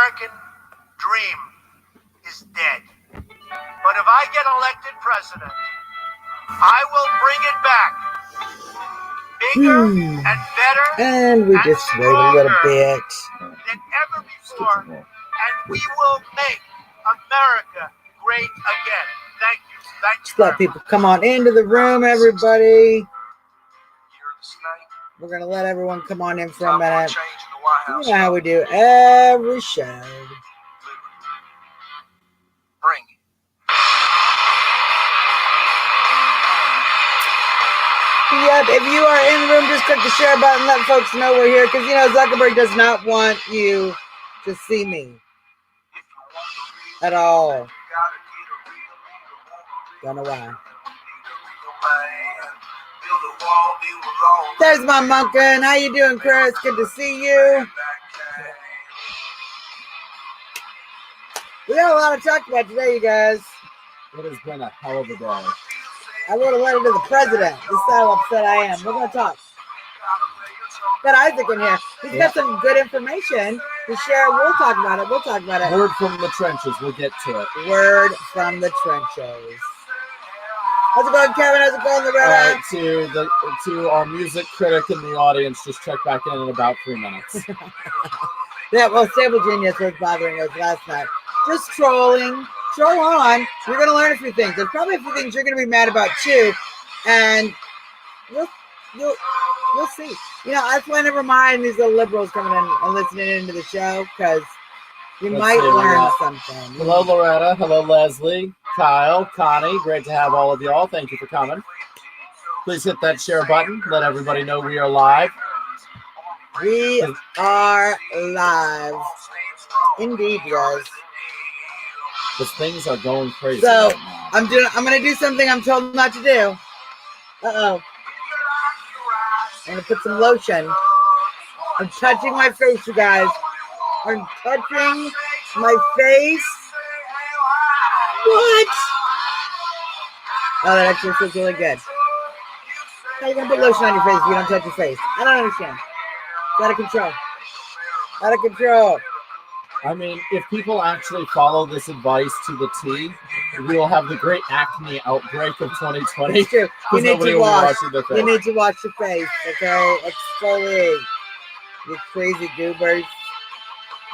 American dream is dead. But if I get elected president, I will bring it back. Bigger and better. And we just wait a little bit. Than ever before. And we will make America great again. Thank you. Thank you. Just let people come on into the room, everybody. We're going to let everyone come on in for a minute. You know how we do every show. Bring it. Yep, if you are in the room, just click the share button. Let folks know we're here. Because, you know, Zuckerberg does not want you to see me. At all. Don't know why. There's my Monkin. How you doing, Chris? Good to see you. We got a lot to talk about today, you guys. It has been a hell of a day. I wrote a letter to the president. This is how upset I am. We're going to talk. Got Isaac in here. He's got some good information to share. We'll talk about it. Word from the trenches. We'll get to it. Word from the trenches. How's it going, Kevin? How's it going, Loretta? To our music critic in the audience, just check back in about 3 minutes. Yeah, well, Stable Genius was bothering us last night. Just trolling. Troll on. You're going to learn a few things. There's probably a few things you're going to be mad about, too. And you'll see. You know, that's why I never mind these little liberals coming in and listening into the show, because you might learn something. Hello, Loretta. Hello, Leslie. Kyle, Connie. Great to have all of y'all. Thank you for coming. Please hit that share button. Let everybody know we are live. We are live. Indeed, guys. Because things are going crazy. So, right now. I'm going to do something I'm told not to do. Uh-oh. I'm going to put some lotion. I'm touching my face, you guys. I'm touching my face. What? Oh, that actually feels really good. How are you going to put lotion on your face if you don't touch your face? I don't understand. It's out of control. Out of control. I mean, if people actually follow this advice to the T, we will have the great acne outbreak of 2020. It's true. You need to wash. You need to wash your face, okay? Exfoliate. You crazy goobers.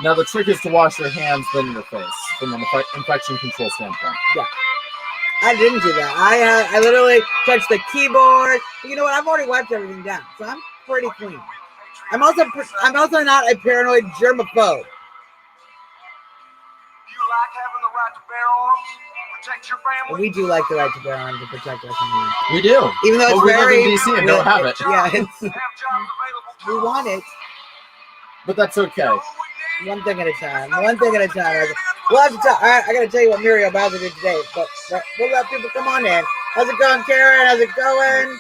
Now, the trick is to wash your hands, then your face, from an infection control standpoint. Yeah. I didn't do that. I literally touched the keyboard. You know what? I've already wiped everything down, so I'm pretty clean. I'm also not a paranoid germaphobe. We do like the right to bear arms to protect our community. We do. Even though it's we very... live in D.C. and don't have it. Yeah, we want it. But that's okay. One thing at a time. We'll have to talk. All right, I got to tell you what Muriel Bowser did today. But we'll let people come on in. How's it going, Karen? How's it going?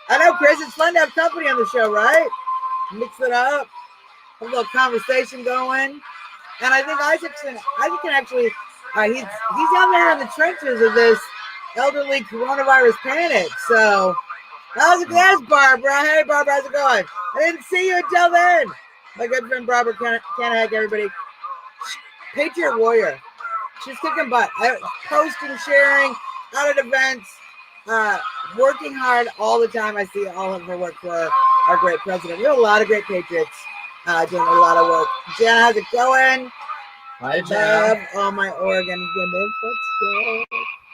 I know, Chris, it's fun to have company on the show, right? Mix it up. Have a little conversation going. And I think Isaac can actually... he's down there in the trenches of this elderly coronavirus panic. So, how's it going, Barbara? Hey, Barbara, how's it going? I didn't see you until then. My good friend Barbara Canahag, everybody. Patriot warrior. She's kicking butt. Posting, sharing, out at events, working hard all the time. I see all of her work for our great president. We have a lot of great patriots doing a lot of work. Jen, how's it going? Hi, Jen. Love all my Oregon women for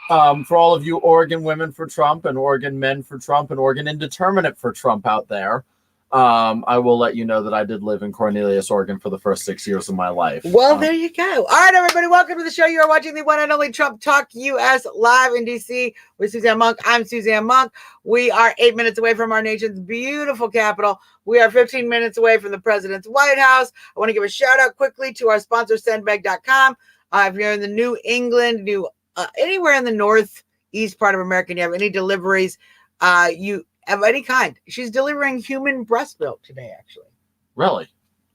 Trump. For all of you Oregon women for Trump and Oregon men for Trump and Oregon indeterminate for Trump out there, I will let you know that I did live in Cornelius, Oregon for the first 6 years of my life. Well, there you go. All right, everybody, welcome to the show. You are watching the one and only Trump Talk US live in D.C. with Suzzanne Monk. I'm Suzzanne Monk. We are 8 minutes away from our nation's beautiful capital. We are 15 minutes away from the president's White House. I want to give a shout out quickly to our sponsor, sendbag.com. If you're in the New England, anywhere in the northeast part of America, and you have any deliveries, of any kind. She's delivering human breast milk today, actually. Really?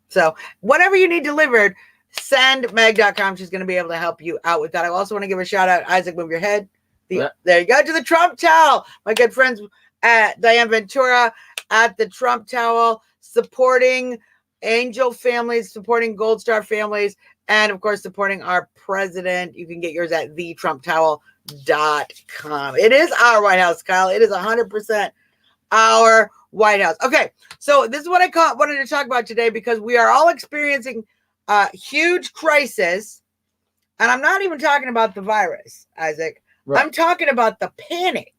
So whatever you need delivered, sendmag.com. She's going to be able to help you out with that. I also want to give a shout out. Isaac, move your head. There you go, to the Trump Towel. My good friends at Diane Ventura at the Trump Towel, supporting Angel families, supporting Gold Star families, and of course, supporting our president. You can get yours at thetrumptowel.com. It is our White House, Kyle. It is 100% our White House. Okay, so this is what I wanted to talk about today, because we are all experiencing a huge crisis. And I'm not even talking about the virus, Isaac. Right. I'm talking about the panic.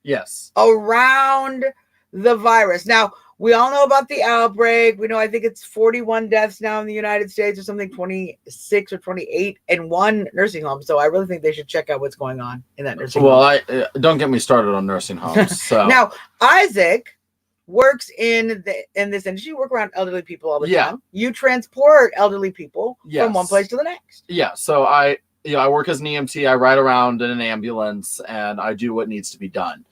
Yes. Around the virus. Now, we all know about the outbreak. We know, I think it's 41 deaths now in the United States or something, 26 or 28 in one nursing home. So I really think they should check out what's going on in that nursing home. Well, don't get me started on nursing homes. So now, Isaac works in this industry. You work around elderly people all the time. You transport elderly people from one place to the next. Yeah. So I work as an EMT. I ride around in an ambulance and I do what needs to be done.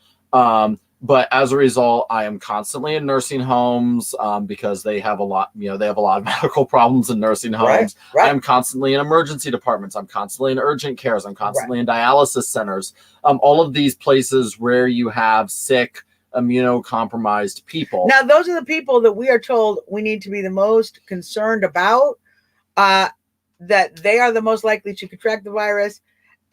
But as a result, I am constantly in nursing homes because they have a lot, they have a lot of medical problems in nursing homes. Right. I'm constantly in emergency departments. I'm constantly in urgent cares. I'm constantly in dialysis centers. All of these places where you have sick, immunocompromised people. Now, those are the people that we are told we need to be the most concerned about, that they are the most likely to contract the virus.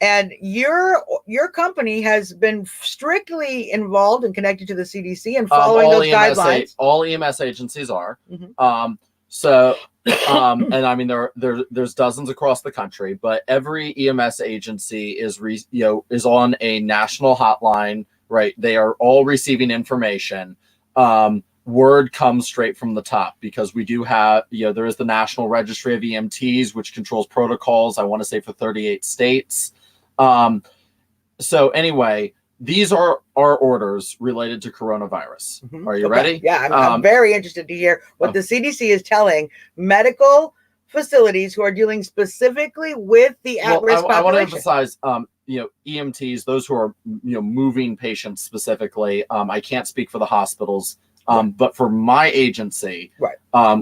And your company has been strictly involved and connected to the CDC and following those guidelines. All EMS agencies are. Mm-hmm. And I mean there's dozens across the country, but every EMS agency is on a national hotline. Right, they are all receiving information. Word comes straight from the top, because we do have, there is the National Registry of EMTs, which controls protocols, I want to say, for 38 states. So anyway, these are our orders related to coronavirus. Mm-hmm. Are you ready? Yeah, I'm very interested to hear what the CDC is telling medical facilities who are dealing specifically with the at-risk population. I want to emphasize, EMTs, those who are, moving patients specifically. I can't speak for the hospitals, but for my agency,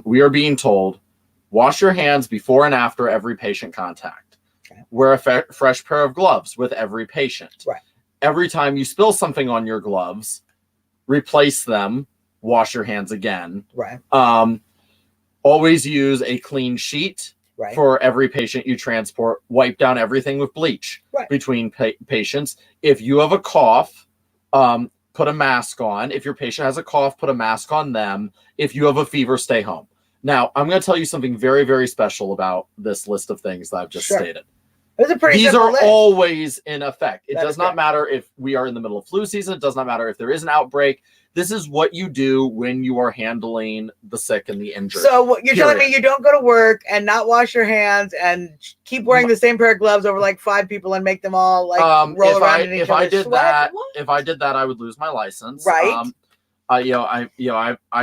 we are being told, wash your hands before and after every patient contact. Wear a fresh pair of gloves with every patient. Every time you spill something on your gloves, replace them, wash your hands again. Always use a clean sheet for every patient you transport. Wipe down everything with bleach between patients. If you have a cough, put a mask on. If your patient has a cough, put a mask on them. If you have a fever, stay home. Now, I'm going to tell you something very, very special about this list of things that I've just stated. These are always in effect. It does not matter if we are in the middle of flu season. It does not matter if there is an outbreak. This is what you do when you are handling the sick and the injured. So you're telling me you don't go to work and not wash your hands and keep wearing the same pair of gloves over like 5 people and make them all like roll around in each other's sweat? If I did that, I would lose my license. I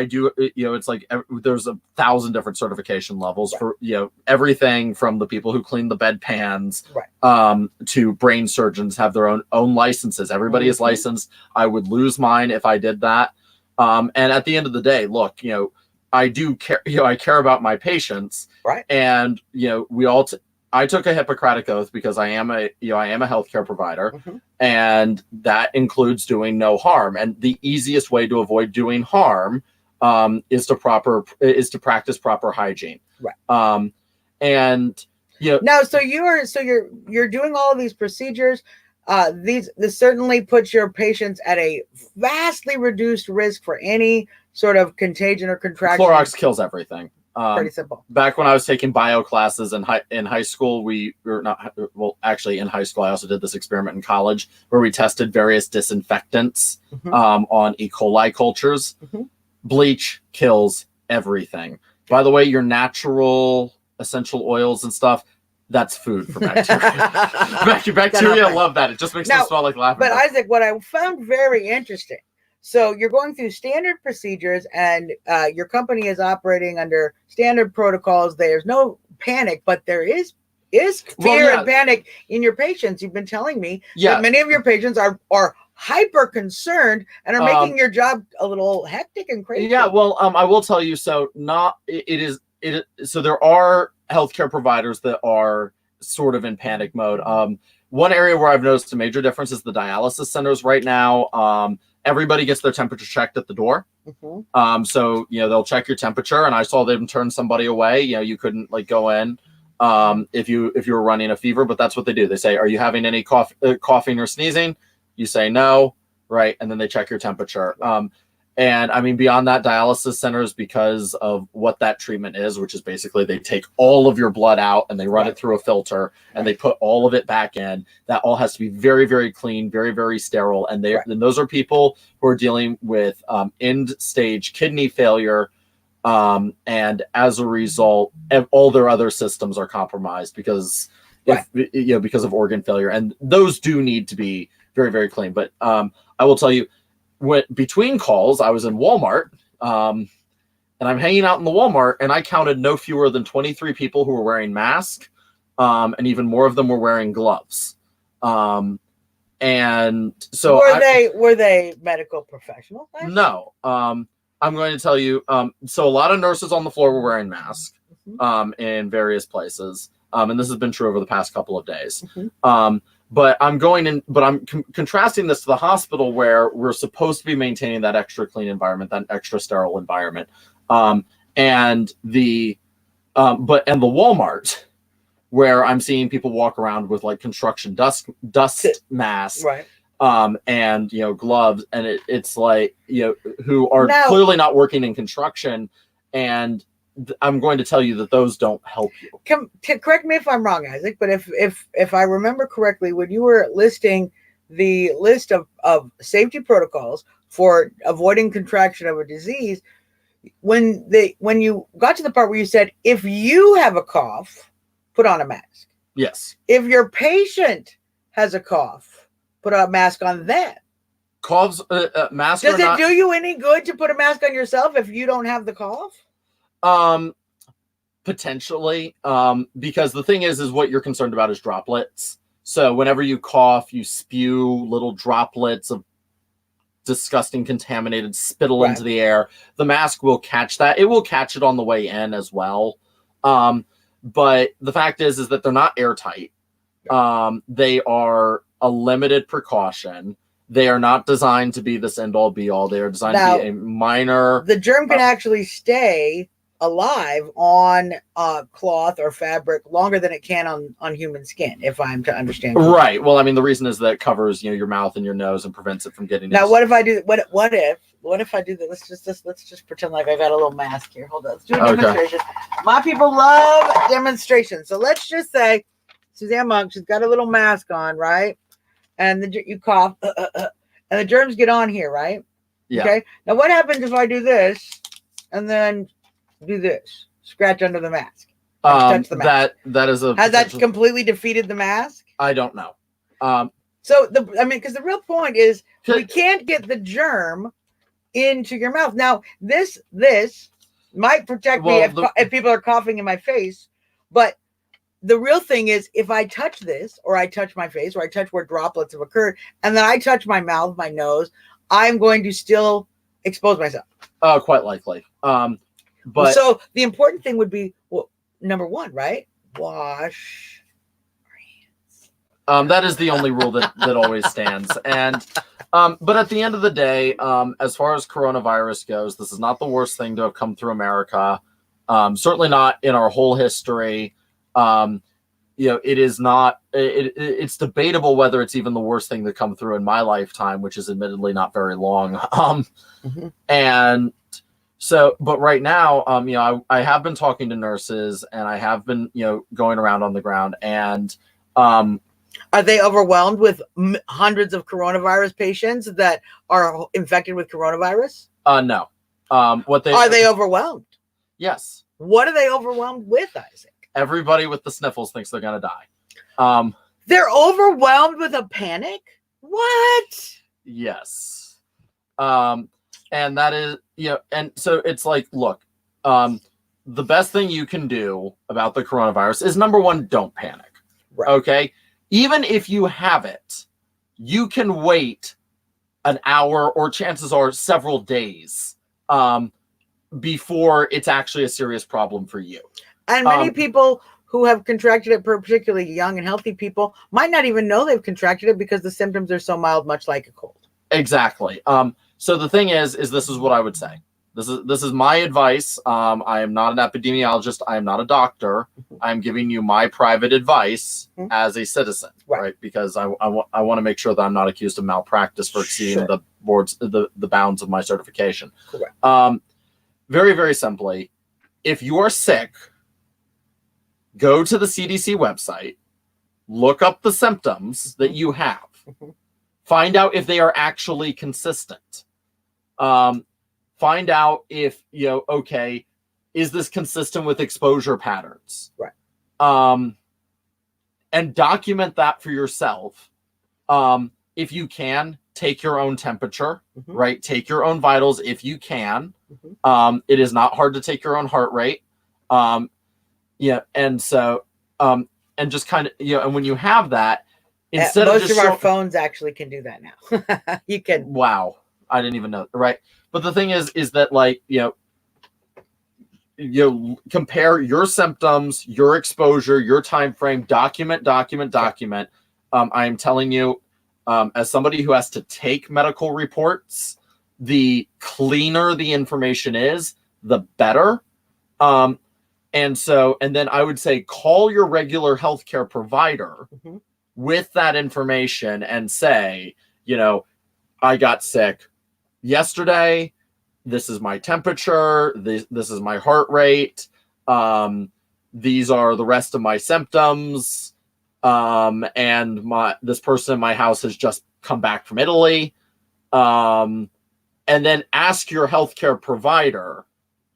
do, it's like there's 1,000 different certification levels for, everything from the people who clean the bedpans to brain surgeons have their own licenses. Everybody is licensed. I would lose mine if I did that. And at the end of the day, look, I do care, I care about my patients. And, I took a Hippocratic oath because I am a healthcare provider, and that includes doing no harm. And the easiest way to avoid doing harm is to practice proper hygiene. And now, so you're doing all of these procedures. This certainly puts your patients at a vastly reduced risk for any sort of contagion or contraction. Clorox kills everything. Pretty simple. Back when I was taking bio classes in high school, in high school, I also did this experiment in college where we tested various disinfectants on E. coli cultures. Bleach kills everything. By the way, your natural essential oils and stuff, that's food for bacteria. Bacteria love that. It just makes them smell like lavender. But Isaac, what I found very interesting, so you're going through standard procedures and your company is operating under standard protocols. There's no panic, but there is fear and panic in your patients. You've been telling me that many of your patients are hyper concerned and are making your job a little hectic and crazy. I will tell you, so there are healthcare providers that are sort of in panic mode. One area where I've noticed a major difference is the dialysis centers right now. everybody gets their temperature checked at the door. Mm-hmm. So they'll check your temperature, and I saw them turn somebody away. You couldn't like go in if you were running a fever, but that's what they do. They say, "Are you having any coughing or sneezing?" You say no, right, and then they check your temperature. And I mean, beyond that, dialysis centers, because of what that treatment is, which is basically they take all of your blood out and they run it through a filter and they put all of it back in. That all has to be very, very clean, very, very sterile. And those are people who are dealing with end stage kidney failure. And as a result, all their other systems are compromised because because of organ failure. And those do need to be very, very clean. But I will tell you, between calls, I was in Walmart, and I'm hanging out in the Walmart, and I counted no fewer than 23 people who were wearing masks, and even more of them were wearing gloves. And so were they medical professionals? No. I'm going to tell you. So a lot of nurses on the floor were wearing masks, in various places, and this has been true over the past couple of days. But I'm contrasting this to the hospital, where we're supposed to be maintaining that extra clean environment, that extra sterile environment. And the Walmart, where I'm seeing people walk around with like construction dust masks, and gloves, and it's like who are clearly not working in construction, and I'm going to tell you that those don't help you. Correct me if I'm wrong, Isaac, but if I remember correctly, when you were listing the list of safety protocols for avoiding contraction of a disease, when you got to the part where you said, if you have a cough, put on a mask. Yes. If your patient has a cough, put a mask on them. Coughs, masks. Does it do you any good to put a mask on yourself if you don't have the cough? Potentially, because the thing is what you're concerned about is droplets. So whenever you cough, you spew little droplets of disgusting contaminated spittle into the air. The mask will catch that. It will catch it on the way in as well. But the fact is that they're not airtight. They are a limited precaution. They are not designed to be this end all be all. They are designed to be a minor. The germ can actually stay alive on cloth or fabric longer than it can on human skin, if I'm to understand. Right. Well, I mean, the reason is that it covers your mouth and your nose and prevents it from getting. Now, what if I do? What if I do that? Let's just pretend like I got a little mask here. Hold on. Let's do a demonstration. My people love demonstrations. So let's just say Suzzanne Monk, she's got a little mask on, right? And you cough, and the germs get on here, right? Yeah. Okay. Now, what happens if I do this and then do this? Scratch under the mask. Touch the mask. That is a. Has that completely defeated the mask? I don't know. So because the real point is we can't get the germ into your mouth. Now, this might protect me if people are coughing in my face, but the real thing is if I touch this, or I touch my face, or I touch where droplets have occurred, and then I touch my mouth, my nose, I'm going to still expose myself. Quite likely. But so the important thing would be, well, number one, right? Wash your hands. That is the only rule that always stands. And but at the end of the day, as far as coronavirus goes, this is not the worst thing to have come through America. Certainly not in our whole history. It is not. It's debatable whether it's even the worst thing to come through in my lifetime, which is admittedly not very long. And so, but right now, I have been talking to nurses, and I have been, going around on the ground, and are they overwhelmed with hundreds of coronavirus patients that are infected with coronavirus? No. Are they overwhelmed? Yes. What are they overwhelmed with, Isaac? Everybody with the sniffles thinks they're going to die. They're overwhelmed with a panic? What? Yes. And that is, and so it's like, look, the best thing you can do about the coronavirus is, number one, don't panic. Right. Okay. Even if you have it, you can wait an hour, or chances are several days, before it's actually a serious problem for you. And many people who have contracted it, particularly young and healthy people, might not even know they've contracted it because the symptoms are so mild, much like a cold. Exactly. So the thing is this is what I would say. This is my advice. I am not an epidemiologist. I am not a doctor. I'm giving you my private advice as a citizen, right? Because I want to make sure that I'm not accused of malpractice for exceeding the bounds of my certification. Correct. Very, very simply, if you are sick, go to the CDC website, look up the symptoms that you have, find out if they are actually consistent. Find out if, okay, is this consistent with exposure patterns? Right. And document that for yourself. If you can, take your own temperature, right? Take your own vitals if you can. It is not hard to take your own heart rate. And so, and just kind of, and when you have that, instead most of just our phones actually can do that now. You can. Wow. I didn't even know. Right. But the thing is that, like, compare your symptoms, your exposure, your time frame, document. I am telling you, as somebody who has to take medical reports, the cleaner the information is, the better. And then I would say call your regular healthcare provider with that information and say, I got sick yesterday. This is my temperature. This is my heart rate. These are the rest of my symptoms. And this person in my house has just come back from Italy. And then ask your healthcare provider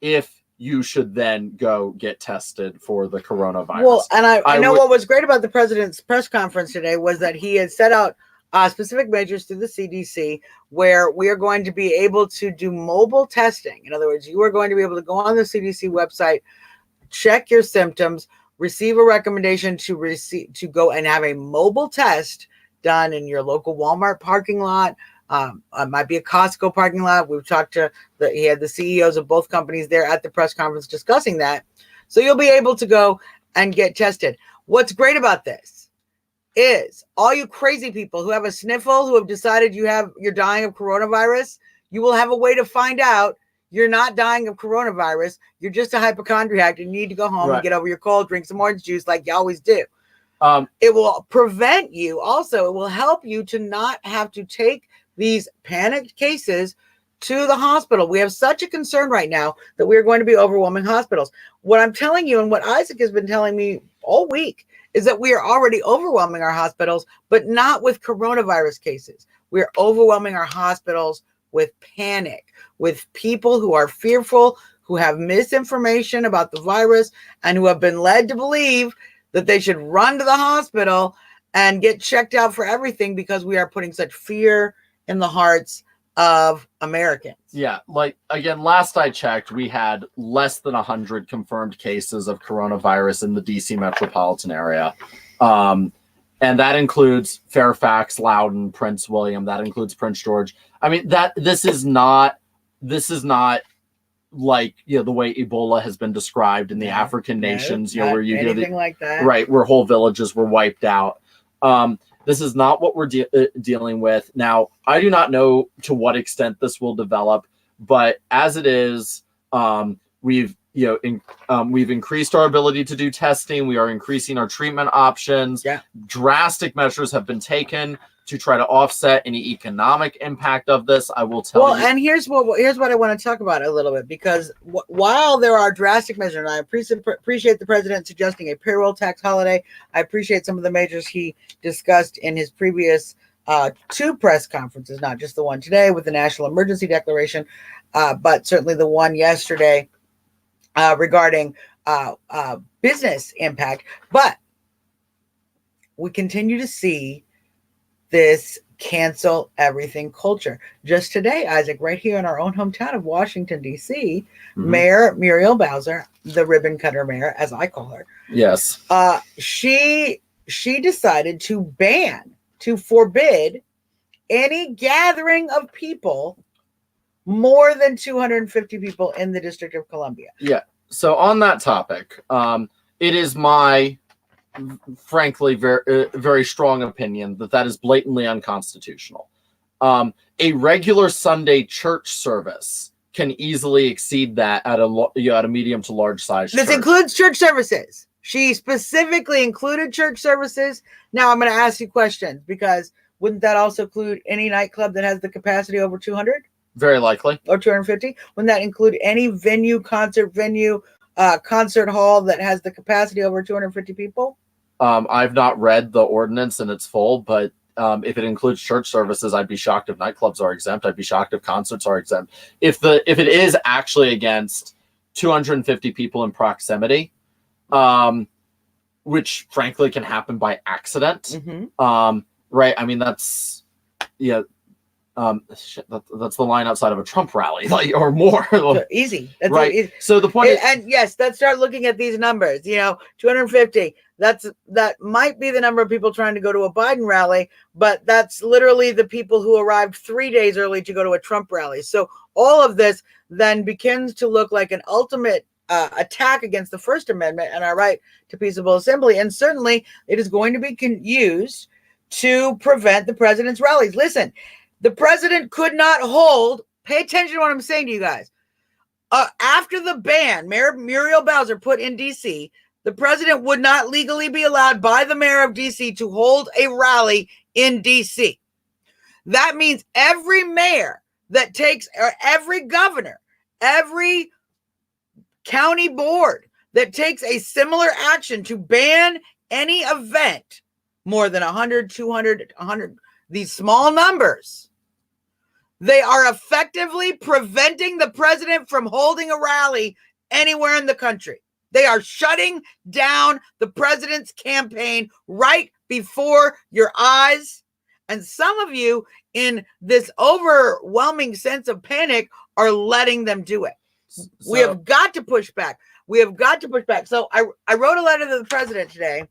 if you should then go get tested for the coronavirus. Well, and I know what was great about the president's press conference today was that he had set out specific measures through the CDC where we are going to be able to do mobile testing. In other words, you are going to be able to go on the CDC website, check your symptoms, receive a recommendation to go and have a mobile test done in your local Walmart parking lot. It might be a Costco parking lot. We've talked to he had the CEOs of both companies there at the press conference discussing that. So you'll be able to go and get tested. What's great about this is all you crazy people who have a sniffle, who have decided you're dying of coronavirus, you will have a way to find out you're not dying of coronavirus. You're just a hypochondriac and you need to go home and get over your cold, drink some orange juice like you always do. It will prevent you. Also, it will help you to not have to take these panicked cases to the hospital. We have such a concern right now that we're going to be overwhelming hospitals. What I'm telling you and what Isaac has been telling me all week is that we are already overwhelming our hospitals, but not with coronavirus cases. We're overwhelming our hospitals with panic, with people who are fearful, who have misinformation about the virus, and who have been led to believe that they should run to the hospital and get checked out for everything because we are putting such fear in the hearts of Americans. Yeah, like, again, last I checked, we had less than 100 confirmed cases of coronavirus in the DC metropolitan area. And that includes Fairfax, Loudoun, Prince William, that includes Prince George. I mean, this is not like, the way Ebola has been described in the African nations, where you anything like that. Right, where whole villages were wiped out. This is not what we're dealing with. Now, I do not know to what extent this will develop, but as it is, we've increased our ability to do testing. We are increasing our treatment options. Yeah. Drastic measures have been taken to try to offset any economic impact of this. I will tell you. Well, and here's what I want to talk about a little bit, because while there are drastic measures, and I appreciate the president suggesting a payroll tax holiday. I appreciate some of the measures he discussed in his previous 2 press conferences, not just the one today with the national emergency declaration, but certainly the one yesterday regarding business impact. But we continue to see this cancel everything culture. Just today, Isaac, right here in our own hometown of Washington, D.C., Mayor Muriel Bowser, the ribbon cutter mayor, as I call her. Yes. She decided to forbid any gathering of people more than 250 people in the District of Columbia. Yeah. So on that topic, it is my frankly very, very strong opinion that is blatantly unconstitutional. A regular Sunday church service can easily exceed that at a medium to large size. This includes church services. She specifically included church services. Now I'm going to ask you questions, because wouldn't that also include any nightclub that has the capacity over 200? Very likely. Or 250? Wouldn't that include any concert venue, concert hall that has the capacity over 250 people? I've not read the ordinance in its full, but if it includes church services, I'd be shocked if nightclubs are exempt. I'd be shocked if concerts are exempt. If it is actually against 250 people in proximity, which frankly can happen by accident, right? I mean, that's that's the line outside of a Trump rally, or more. Easy. That's right. Easy. So the point is, and yes, let's start looking at these numbers. 250. That might be the number of people trying to go to a Biden rally, but that's literally the people who arrived 3 days early to go to a Trump rally. So all of this then begins to look like an ultimate attack against the First Amendment and our right to peaceable assembly. And certainly it is going to be used to prevent the president's rallies. Listen, the president could not hold, pay attention to what I'm saying to you guys. After the ban Mayor Muriel Bowser put in D.C., the president would not legally be allowed by the mayor of D.C. to hold a rally in D.C. That means every mayor that takes, or every governor, every county board that takes a similar action to ban any event more than 100, 200, 100, these small numbers, they are effectively preventing the president from holding a rally anywhere in the country. They are shutting down the president's campaign right before your eyes. And some of you, in this overwhelming sense of panic, are letting them do it. We have got to push back. So I wrote a letter to the president today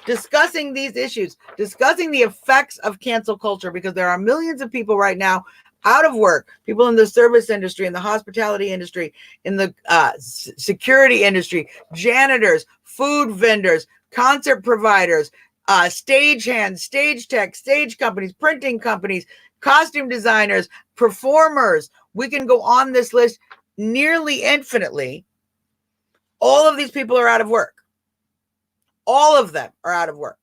discussing these issues, discussing the effects of cancel culture, because there are millions of people right now out of work, people in the service industry, in the hospitality industry, in the security industry, janitors, food vendors, concert providers, stage hands, stage tech, stage companies, printing companies, costume designers, performers. We can go on this list nearly infinitely. All of these people are out of work. All of them are out of work.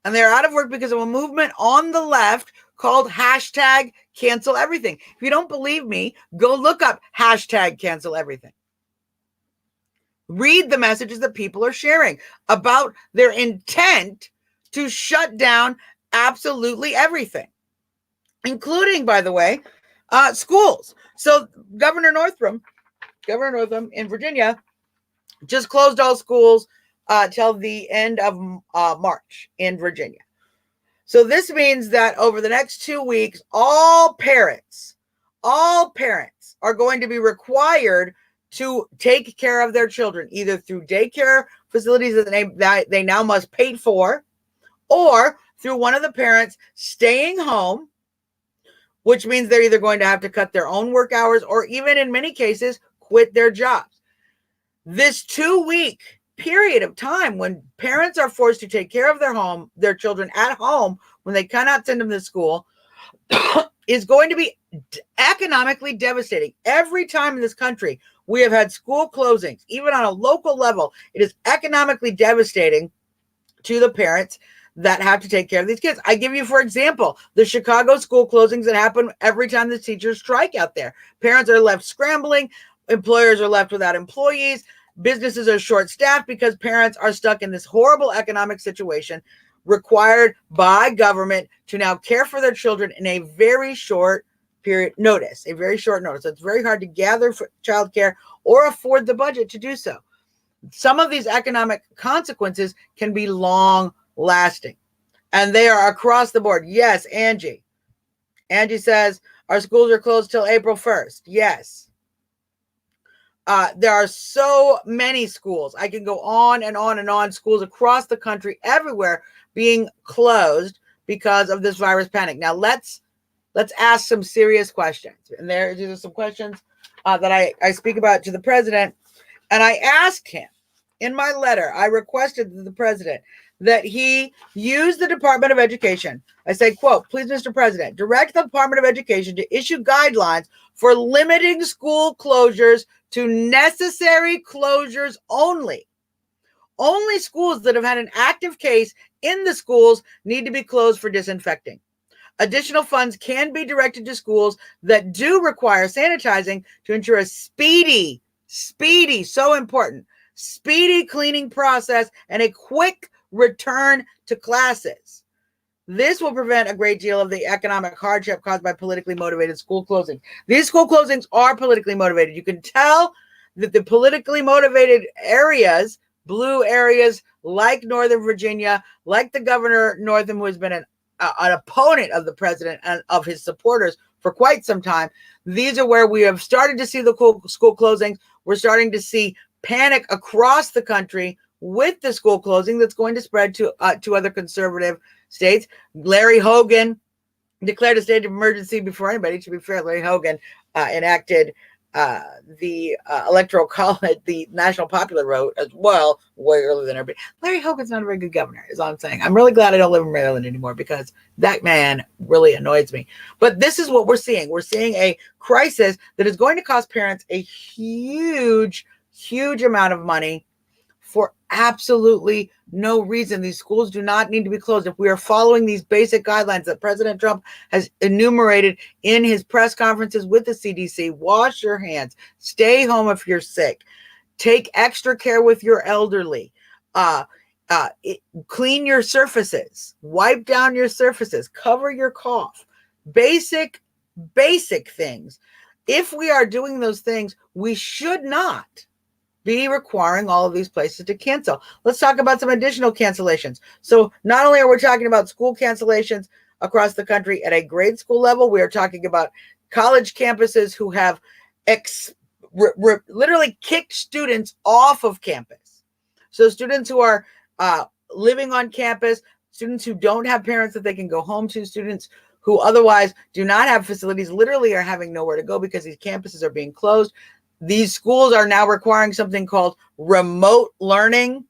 And they're out of work because of a movement on the left called hashtag cancel everything. If you don't believe me, go look up hashtag cancel everything. Read the messages that people are sharing about their intent to shut down absolutely everything, including, by the way, schools. So Governor Northam in Virginia just closed all schools till the end of March in Virginia. So this means that over the next 2 weeks, all parents are going to be required to take care of their children, either through daycare facilities that they now must pay for, or through one of the parents staying home, which means they're either going to have to cut their own work hours or even in many cases quit their jobs. This 2-week period of time when parents are forced to take care of their children at home when they cannot send them to school is going to be economically devastating. Every time in this country we have had school closings, even on a local level, it is economically devastating to the parents that have to take care of these kids. I give you, for example, the Chicago school closings that happen every time the teachers strike out there. Parents are left scrambling. Employers are left without employees. Businesses are short-staffed because parents are stuck in this horrible economic situation, required by government to now care for their children in a very short notice. So it's very hard to gather for childcare or afford the budget to do so. Some of these economic consequences can be long-lasting, and they are across the board. Yes, Angie. Angie says our schools are closed till April 1st. Yes. There are so many schools. I can go on and on and on. Schools across the country, everywhere, being closed because of this virus panic. Now let's ask some serious questions. And these are some questions that I speak about to the president. And I asked him in my letter, I requested to the president that he use the Department of Education. I say, quote, please, Mr. President, direct the Department of Education to issue guidelines for limiting school closures to necessary closures only. Only schools that have had an active case in the schools need to be closed for disinfecting. Additional funds can be directed to schools that do require sanitizing to ensure a speedy, so important, speedy cleaning process and a quick return to classes. This will prevent a great deal of the economic hardship caused by politically motivated school closings. These school closings are politically motivated. You can tell that the politically motivated areas, blue areas like Northern Virginia, like the governor Northam, who has been an opponent of the president and of his supporters for quite some time. These are where we have started to see the school closings. We're starting to see panic across the country with the school closing that's going to spread to other conservative states. Larry Hogan declared a state of emergency before anybody. To be fair, Larry Hogan enacted the Electoral College, the National Popular Vote as well, way earlier than everybody. Larry Hogan's not a very good governor, is all I'm saying. I'm really glad I don't live in Maryland anymore because that man really annoys me. But this is what we're seeing. We're seeing a crisis that is going to cost parents a huge amount of money for absolutely no reason. These schools do not need to be closed. If we are following these basic guidelines that President Trump has enumerated in his press conferences with the CDC, wash your hands, stay home if you're sick, take extra care with your elderly, clean your surfaces, wipe down your surfaces, cover your cough, basic things. If we are doing those things, we should not be requiring all of these places to cancel. Let's talk about some additional cancellations. So not only are we talking about school cancellations across the country at a grade school level, we are talking about college campuses who have literally kicked students off of campus. So students who are living on campus, students who don't have parents that they can go home to, students who otherwise do not have facilities, literally are having nowhere to go because these campuses are being closed. These schools are now requiring something called remote learning,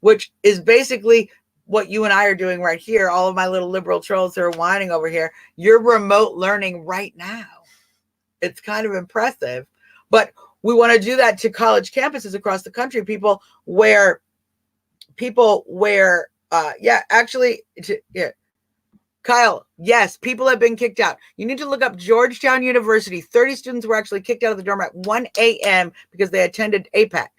which is basically what you and I are doing right here. All of my little liberal trolls that are whining over here, you're remote learning right now. It's kind of impressive, but we want to do that to college campuses across the country. Kyle, yes, people have been kicked out. You need to look up Georgetown University. 30 students were actually kicked out of the dorm at 1 a.m. because they attended APAC.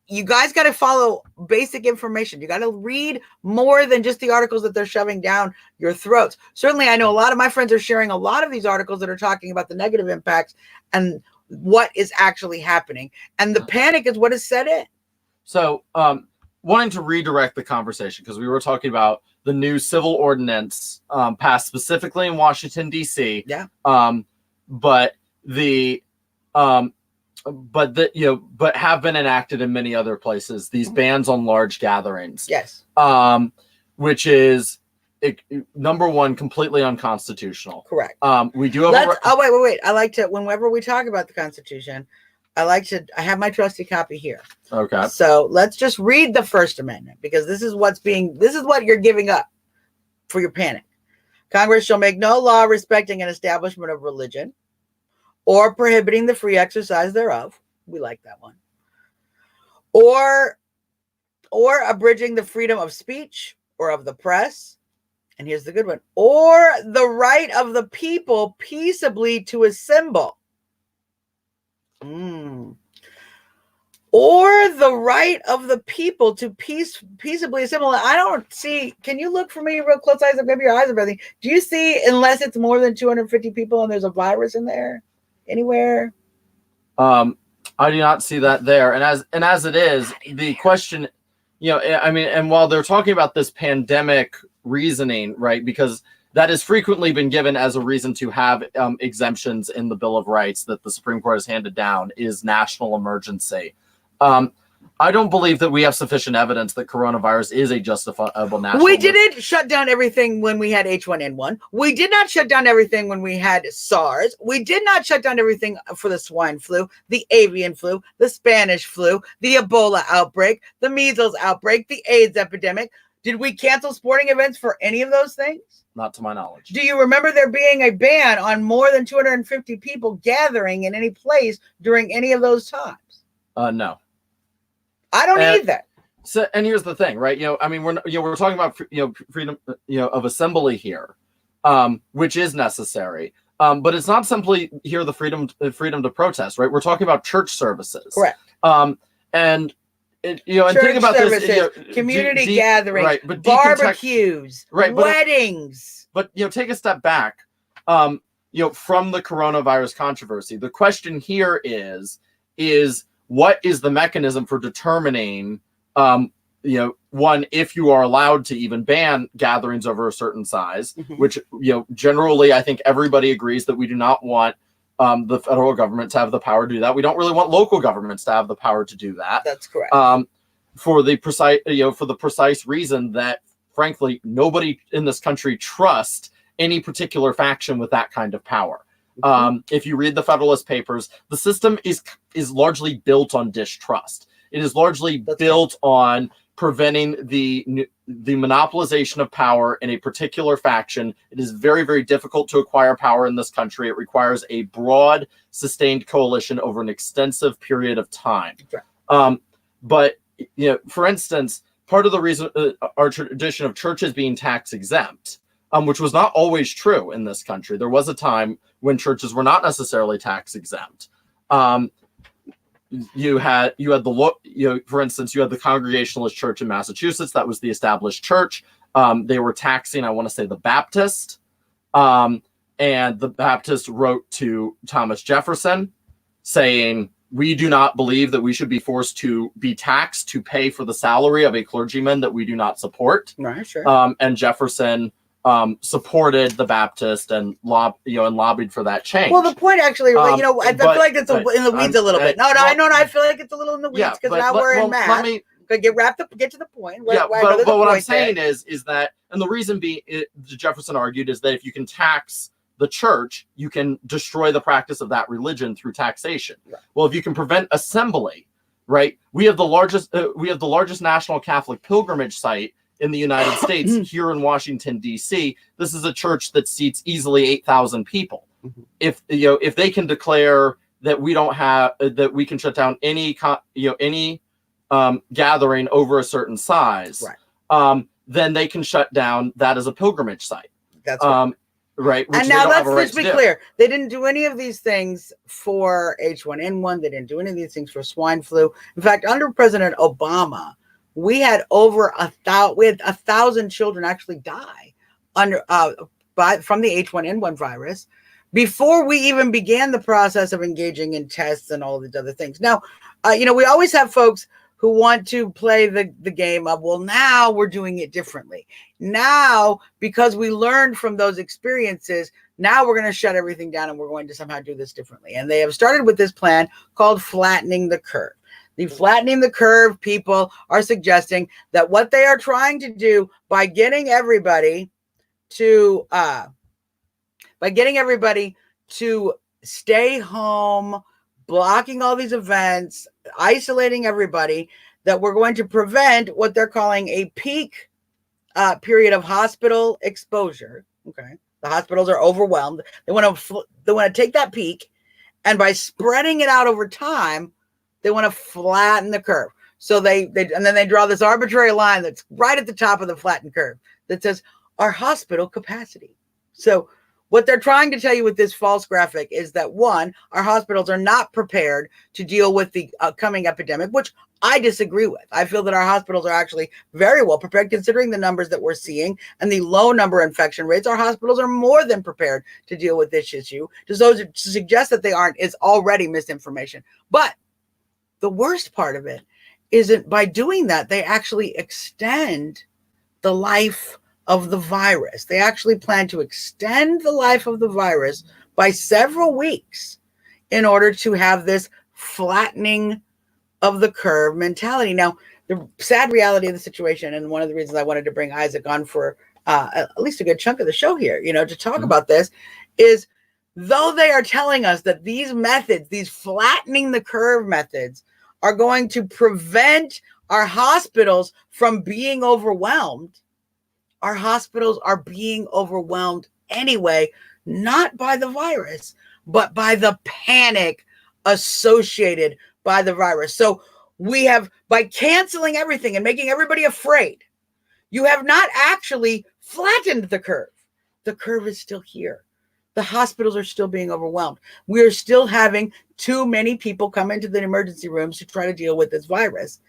You guys got to follow basic information. You got to read more than just the articles that they're shoving down your throats. Certainly, I know a lot of my friends are sharing a lot of these articles that are talking about the negative impacts and what is actually happening. And the panic is what is set in. So, wanting to redirect the conversation, because we were talking about the new civil ordinance passed specifically in Washington, D.C. Yeah. But have been enacted in many other places. These bans on large gatherings. Yes. Which is number one, completely unconstitutional. Correct. We do have. Wait. I like to, whenever we talk about the Constitution, I have my trusty copy here. Okay. So let's just read the First Amendment, because this is what you're giving up for your panic. Congress shall make no law respecting an establishment of religion or prohibiting the free exercise thereof. We like that one. Or abridging the freedom of speech or of the press. And here's the good one. Or the right of the people peaceably to assemble. Or the right of the people to peaceably assemble. I don't see. Can you look for me real close? Eyes, maybe your eyes are breathing. Do you see, unless it's more than 250 people and there's a virus in there anywhere? I do not see that there. And as it is, the question, I mean, and while they're talking about this pandemic reasoning, right, because that has frequently been given as a reason to have exemptions in the Bill of Rights that the Supreme Court has handed down, is national emergency. I don't believe that we have sufficient evidence that coronavirus is a justifiable national. We didn't shut down everything when we had H1N1. We did not shut down everything when we had SARS. We did not shut down everything for the swine flu, the avian flu, the Spanish flu, the Ebola outbreak, the measles outbreak, the AIDS epidemic. Did we cancel sporting events for any of those things? Not to my knowledge. Do you remember there being a ban on more than 250 people gathering in any place during any of those times? No. I don't either. So, and here's the thing, right? I mean, we're talking about freedom, of assembly here, which is necessary. But it's not simply here the freedom to protest, right? We're talking about church services, correct? And and church think about services, this, community gatherings, right? But barbecues, right? Weddings. But take a step back, from the coronavirus controversy. The question here is what is the mechanism for determining, one, if you are allowed to even ban gatherings over a certain size, which, generally, I think everybody agrees that we do not want the federal government to have the power to do that. We don't really want local governments to have the power to do that. That's correct. For the precise reason that, frankly, nobody in this country trusts any particular faction with that kind of power. If you read the Federalist Papers, the system is largely built on distrust. It is largely built on preventing the monopolization of power in a particular faction. It is very, very difficult to acquire power in this country. It requires a broad, sustained coalition over an extensive period of time. But for instance, part of the reason our tradition of churches being tax exempt, which was not always true in this country. There was a time when churches were not necessarily tax exempt. You had for instance, you had the Congregationalist Church in Massachusetts. That was the established church. They were taxing, I want to say, the Baptist. And the Baptist wrote to Thomas Jefferson saying, we do not believe that we should be forced to be taxed to pay for the salary of a clergyman that we do not support. Right, sure. And Jefferson supported the Baptist and lobbied for that change. Well, the point actually, I feel like it's in the weeds a little bit. No, I feel like it's a little in the weeds because now we're in math. Get to the point. But what I'm saying is that, and the reason being, Jefferson argued, is that if you can tax the church, you can destroy the practice of that religion through taxation. Right. Well, if you can prevent assembly, right? We have the largest national Catholic pilgrimage site in the United States, here in Washington, D.C. This is a church that seats easily 8,000 people. If they can declare that we can shut down any gathering over a certain size, right, then they can shut down that as a pilgrimage site. That's right. And now let's be clear. They didn't do any of these things for H1N1. They didn't do any of these things for swine flu. In fact, under President Obama, we had over 1,000 children actually die from the H1N1 virus before we even began the process of engaging in tests and all these other things. Now, we always have folks who want to play the game of, well, now we're doing it differently. Now, because we learned from those experiences, now we're going to shut everything down and we're going to somehow do this differently. And they have started with this plan called flattening the curve. The flattening the curve people are suggesting that what they are trying to do by getting everybody to stay home, blocking all these events, isolating everybody, that we're going to prevent what they're calling a peak period of hospital exposure. Okay, the hospitals are overwhelmed. They want to take that peak, and by spreading it out over time, they want to flatten the curve. So then they draw this arbitrary line that's right at the top of the flattened curve that says our hospital capacity. So what they're trying to tell you with this false graphic is that, one, our hospitals are not prepared to deal with the coming epidemic, which I disagree with. I feel that our hospitals are actually very well prepared, considering the numbers that we're seeing and the low number of infection rates. Our hospitals are more than prepared to deal with this issue. To suggest that they aren't is already misinformation. But the worst part of it isn't by doing that, they actually extend the life of the virus. They actually plan to extend the life of the virus by several weeks in order to have this flattening of the curve mentality. Now, the sad reality of the situation, and one of the reasons I wanted to bring Isaac on for at least a good chunk of the show here, to talk about this, is though they are telling us that these methods, these flattening the curve methods, are going to prevent our hospitals from being overwhelmed, our hospitals are being overwhelmed anyway, not by the virus, but by the panic associated by the virus. So we have, by canceling everything and making everybody afraid, you have not actually flattened the curve. The curve is still here. The hospitals are still being overwhelmed. We are still having too many people come into the emergency rooms to try to deal with this virus.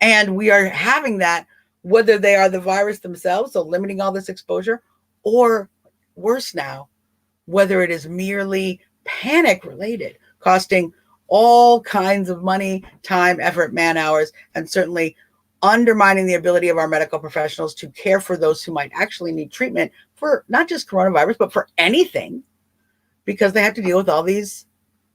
And we are having that, whether they are the virus themselves, so limiting all this exposure, or worse now, whether it is merely panic related, costing all kinds of money, time, effort, man hours, and certainly undermining the ability of our medical professionals to care for those who might actually need treatment for not just coronavirus, but for anything, because they have to deal with all these,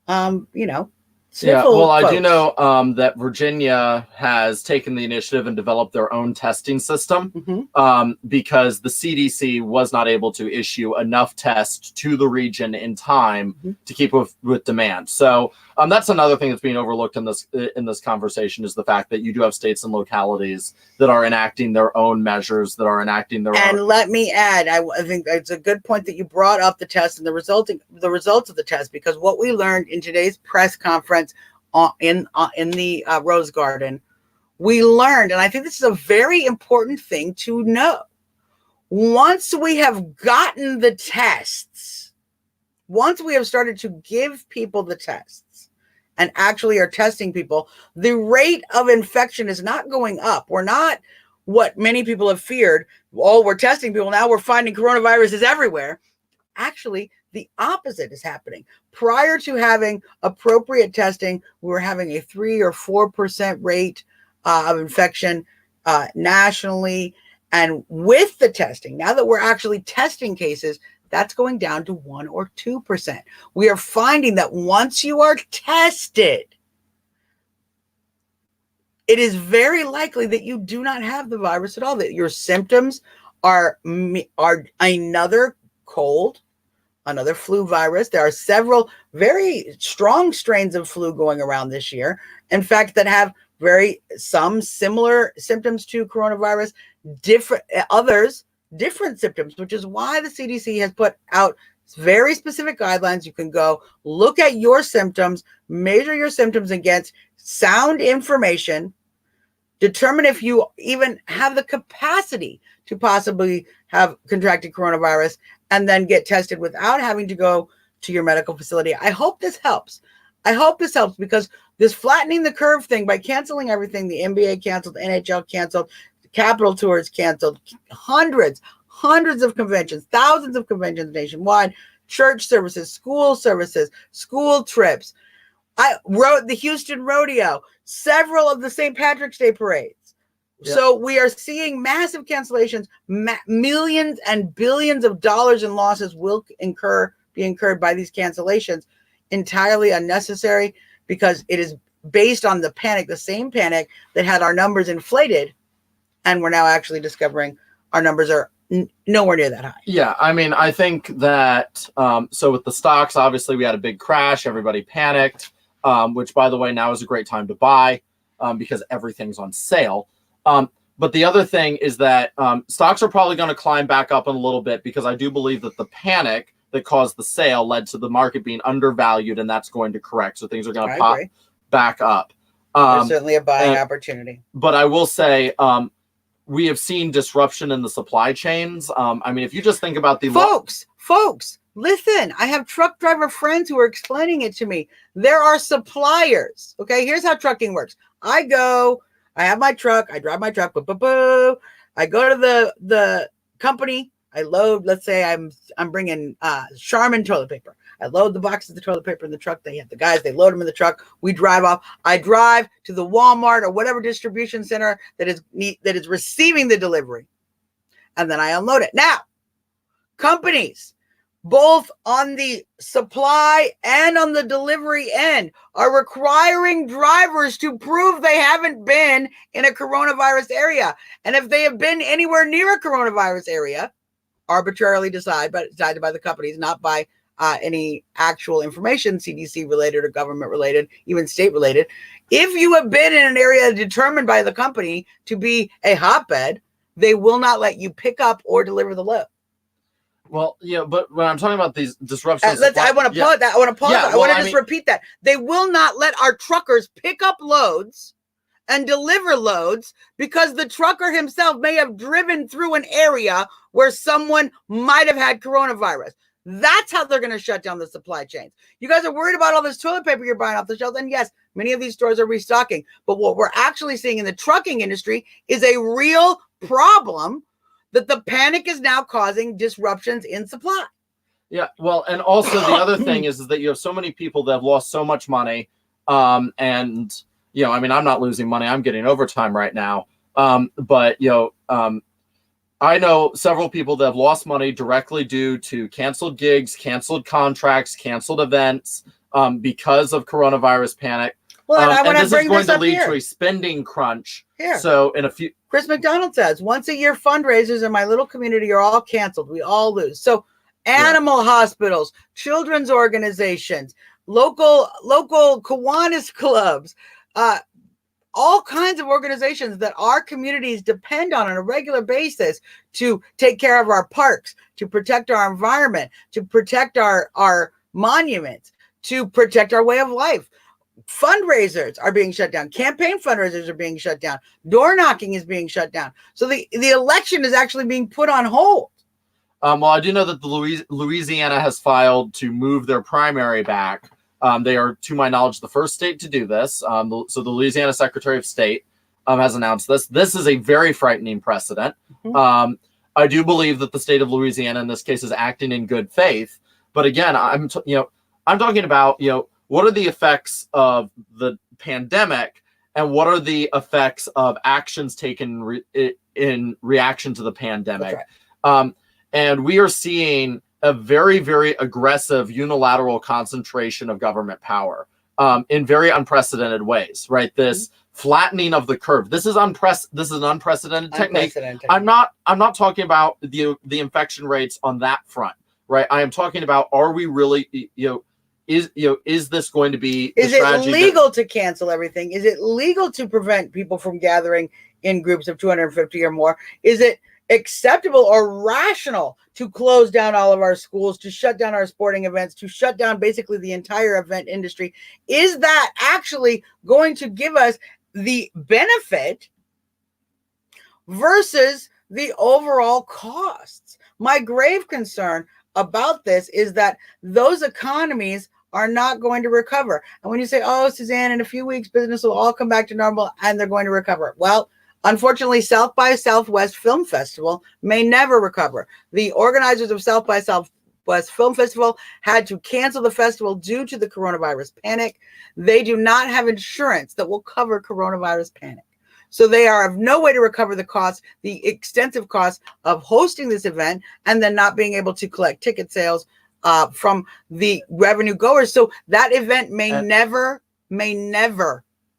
Yeah, well, I do folks. know that Virginia has taken the initiative and developed their own testing system because the CDC was not able to issue enough tests to the region in time to keep with demand. So that's another thing that's being overlooked in this conversation, is the fact that you do have states and localities that are enacting their own measures, that are enacting their own. And let me add, I think it's a good point that you brought up the test and the results of the test, because what we learned in today's press conference in the Rose Garden, we learned, and I think this is a very important thing to know. Once we have gotten the tests, once we have started to give people the tests and actually are testing people, the rate of infection is not going up. We're not what many people have feared. Oh, we're testing people now, we're finding coronaviruses everywhere. Actually, the opposite is happening. Prior to having appropriate testing, we were having a 3 or 4% rate of infection nationally. And with the testing, now that we're actually testing cases, that's going down to 1 or 2%. We are finding that once you are tested, it is very likely that you do not have the virus at all, that your symptoms are another cold, another flu virus. There are several very strong strains of flu going around this year, in fact, that have some similar symptoms to coronavirus, others different symptoms, which is why the CDC has put out very specific guidelines. You can go look at your symptoms, measure your symptoms against sound information, determine if you even have the capacity to possibly have contracted coronavirus, and then get tested without having to go to your medical facility. I hope this helps. I hope this helps, because this flattening the curve thing, by canceling everything, the NBA canceled, NHL canceled, Capital Tours canceled, hundreds of conventions, thousands of conventions nationwide, church services, school trips. I wrote the Houston Rodeo, several of the St. Patrick's Day parades. Yep. So we are seeing massive cancellations, millions and billions of dollars in losses will be incurred by these cancellations, entirely unnecessary, because it is based on the panic, the same panic that had our numbers inflated. And we're now actually discovering our numbers are nowhere near that high. Yeah, I mean, I think that, so with the stocks, obviously we had a big crash, everybody panicked, which, by the way, now is a great time to buy because everything's on sale. But the other thing is that stocks are probably going to climb back up in a little bit, because I do believe that the panic that caused the sale led to the market being undervalued, and that's going to correct. So things are going to pop back up. There's certainly a buying opportunity. But I will say, we have seen disruption in the supply chains. I mean, if you just think about the folks, listen, I have truck driver friends who are explaining it to me. There are suppliers. Okay, here's how trucking works. I have my truck, I drive my truck, I go to the company, I load, let's say I'm bringing Charmin toilet paper. I load the boxes of toilet paper in the truck. They have the guys, they load them in the truck. We drive off. I drive to the Walmart or whatever distribution center that is receiving the delivery. And then I unload it. Now, companies, both on the supply and on the delivery end, are requiring drivers to prove they haven't been in a coronavirus area. And if they have been anywhere near a coronavirus area, arbitrarily decided by the companies, not by any actual information, CDC related or government related, even state related. If you have been in an area determined by the company to be a hotbed, they will not let you pick up or deliver the load. Well, yeah, but when I'm talking about these disruptions, I want to pause that. I want to pause that. I want to just repeat that. They will not let our truckers pick up loads and deliver loads because the trucker himself may have driven through an area where someone might have had coronavirus. That's how they're going to shut down the supply chains. You guys are worried about all this toilet paper you're buying off the shelves. And yes, many of these stores are restocking. But what we're actually seeing in the trucking industry is a real problem that the panic is now causing disruptions in supply. Yeah, well, and also the other thing is that you have so many people that have lost so much money. And, you know, I mean, I'm not losing money. I'm getting overtime right now. But, you know, I know several people that have lost money directly due to canceled gigs, canceled contracts, canceled events because of coronavirus panic. Well, and I want to bring this up here. This is going to lead to a spending crunch. Here. So in a few... Chris McDonald says, once a year fundraisers in my little community are all canceled. We all lose. So animal hospitals, children's organizations, local Kiwanis clubs, all kinds of organizations that our communities depend on a regular basis to take care of our parks, to protect our environment, to protect our monuments, to protect our way of life. Fundraisers are being shut down. Campaign fundraisers are being shut down. Door knocking is being shut down. So the election is actually being put on hold. Well, I do know that the Louisiana has filed to move their primary back. They are, to my knowledge, the first state to do this. So the Louisiana Secretary of State has announced this. This is a very frightening precedent. Mm-hmm. I do believe that the state of Louisiana in this case is acting in good faith. But again, I'm talking about, you know, what are the effects of the pandemic and what are the effects of actions taken in reaction to the pandemic? Right. And we are seeing a very, very aggressive unilateral concentration of government power in very unprecedented ways, right? This flattening of the curve. This is an unprecedented technique. I'm not talking about the infection rates on that front, right? I am talking about, are we really, is this going to be? Is it legal to cancel everything? Is it legal to prevent people from gathering in groups of 250 or more? Is it acceptable or rational to close down all of our schools, to shut down our sporting events, to shut down basically the entire event industry? Is that actually going to give us the benefit versus the overall costs? My grave concern about this is that those economies are not going to recover. And when you say, oh, Suzzanne, in a few weeks, business will all come back to normal and they're going to recover. Well, unfortunately, South by Southwest Film Festival may never recover. The organizers of South by Southwest Film Festival had to cancel the festival due to the coronavirus panic. They do not have insurance that will cover coronavirus panic. So they are of no way to recover the costs, the extensive costs of hosting this event and then not being able to collect ticket sales from the revenue goers. So that event may never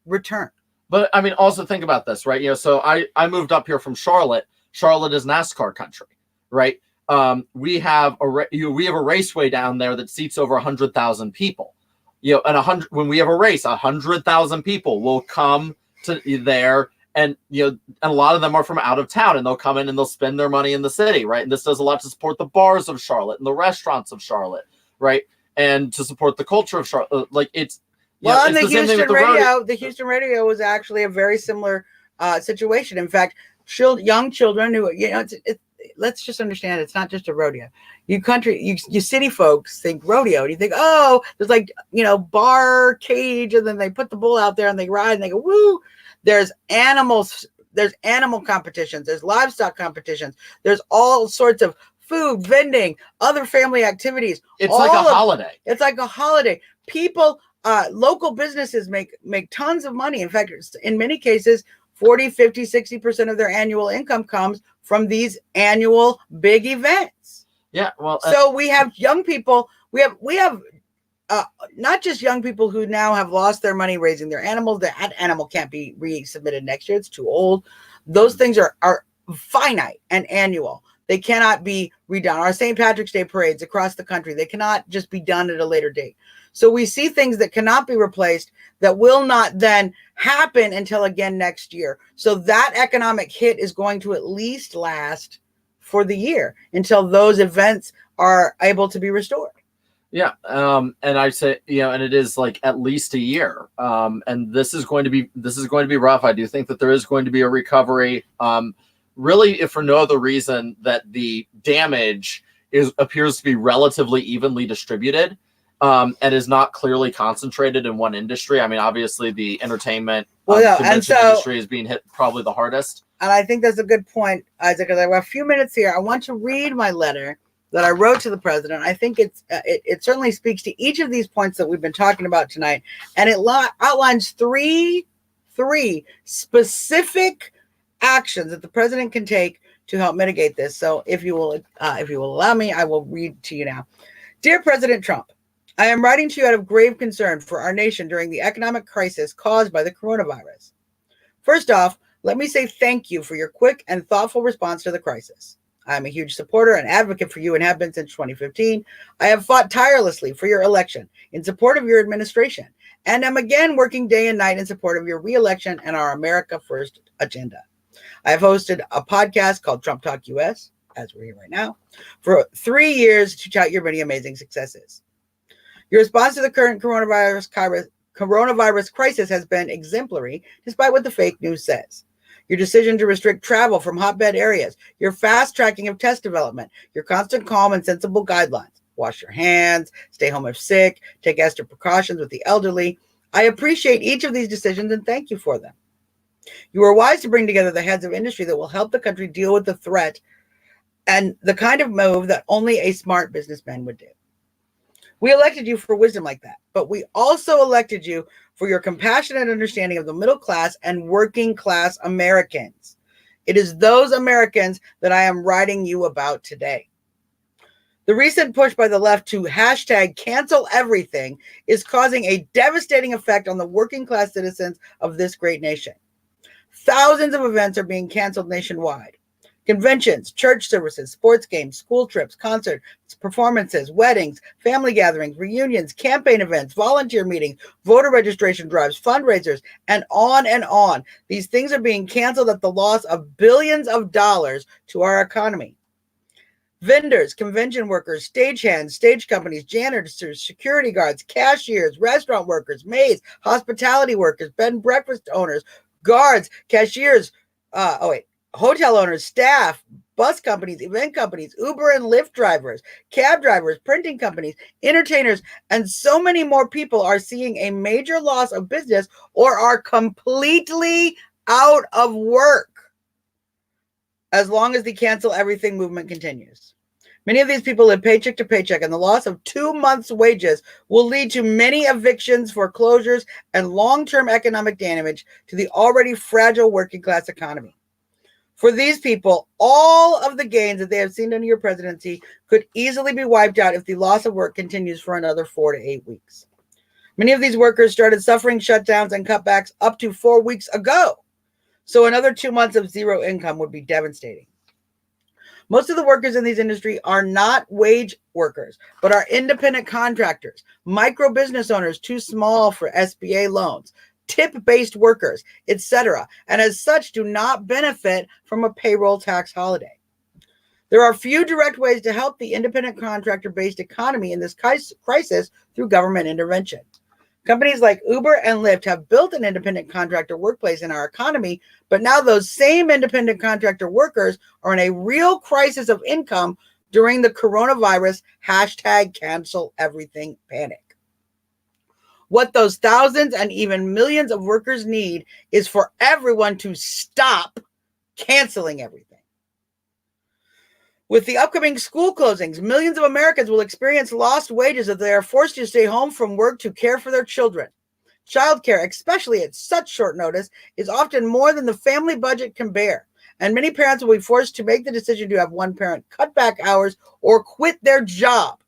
return. But I mean, also think about this, right? You know, so I moved up here from Charlotte. Charlotte is NASCAR country, right? We have a raceway down there that seats over 100,000 people. You know, and when we have a race, 100,000 people will come to there, and you know, and a lot of them are from out of town, and they'll come in and they'll spend their money in the city, right? And this does a lot to support the bars of Charlotte and the restaurants of Charlotte, right? And to support the culture of Charlotte, like it's. Well, on the Houston radio was actually a very similar situation. In fact, young children who, you know, let's just understand it's not just a rodeo. You city folks think rodeo, and you think, oh, there's like, you know, bar cage, and then they put the bull out there and they ride and they go, woo. There's animals, there's animal competitions, there's livestock competitions, there's all sorts of food, vending, other family activities. It's like a holiday. It's like a holiday. People. Local businesses make tons of money. In fact, in many cases, 40, 50, 60% of their annual income comes from these annual big events. Yeah, well, so we have young people. We have not just young people who now have lost their money raising their animals. That animal can't be resubmitted next year. It's too old. Those things are finite and annual. They cannot be redone. Our St. Patrick's Day parades across the country, they cannot just be done at a later date. So we see things that cannot be replaced that will not then happen until again next year. So that economic hit is going to at least last for the year until those events are able to be restored. Yeah, and I say, and it is like at least a year, and this is going to be rough. I do think that there is going to be a recovery, really, if for no other reason that the damage appears to be relatively evenly distributed, and is not clearly concentrated in one industry. I mean, obviously, the entertainment convention industry is being hit probably the hardest. And I think that's a good point, Isaac. Because I have a few minutes here. I want to read my letter that I wrote to the president. I think it certainly speaks to each of these points that we've been talking about tonight, and it outlines three specific actions that the president can take to help mitigate this. So, if you will allow me, I will read to you now. Dear President Trump, I am writing to you out of grave concern for our nation during the economic crisis caused by the coronavirus. First off, let me say thank you for your quick and thoughtful response to the crisis. I am a huge supporter and advocate for you and have been since 2015. I have fought tirelessly for your election in support of your administration and am again working day and night in support of your re-election and our America First agenda. I have hosted a podcast called Trump Talk US, as we're here right now, for 3 years to tout your many amazing successes. Your response to the current coronavirus crisis has been exemplary, despite what the fake news says. Your decision to restrict travel from hotbed areas, your fast tracking of test development, your constant calm and sensible guidelines. Wash your hands, stay home if sick, take extra precautions with the elderly. I appreciate each of these decisions and thank you for them. You are wise to bring together the heads of industry that will help the country deal with the threat and the kind of move that only a smart businessman would do. We elected you for wisdom like that, but we also elected you for your compassionate understanding of the middle class and working class Americans. It is those Americans that I am writing you about today. The recent push by the left to hashtag cancel everything is causing a devastating effect on the working class citizens of this great nation. Thousands of events are being canceled nationwide. Conventions, church services, sports games, school trips, concerts, performances, weddings, family gatherings, reunions, campaign events, volunteer meetings, voter registration drives, fundraisers, and on and on. These things are being canceled at the loss of billions of dollars to our economy. Vendors, convention workers, stagehands, stage companies, janitors, security guards, cashiers, restaurant workers, maids, hospitality workers, bed and breakfast owners, guards, cashiers, hotel owners, staff, bus companies, event companies, Uber and Lyft drivers, cab drivers, printing companies, entertainers, and so many more people are seeing a major loss of business or are completely out of work as long as the cancel everything movement continues. Many of these people live paycheck to paycheck, and the loss of 2 months' wages will lead to many evictions, foreclosures, and long-term economic damage to the already fragile working class economy. For these people, all of the gains that they have seen under your presidency could easily be wiped out if the loss of work continues for another 4 to 8 weeks. Many of these workers started suffering shutdowns and cutbacks up to 4 weeks ago. So another 2 months of zero income would be devastating. Most of the workers in these industries are not wage workers, but are independent contractors, micro business owners too small for SBA loans, tip-based workers, etc., and as such do not benefit from a payroll tax holiday. There are few direct ways to help the independent contractor-based economy in this crisis through government intervention. Companies like Uber and Lyft have built an independent contractor workplace in our economy, but now those same independent contractor workers are in a real crisis of income during the coronavirus hashtag cancel everything panic. What those thousands and even millions of workers need is for everyone to stop canceling everything. With the upcoming school closings, millions of Americans will experience lost wages if they are forced to stay home from work to care for their children. Childcare, especially at such short notice, is often more than the family budget can bear. And many parents will be forced to make the decision to have one parent cut back hours or quit their job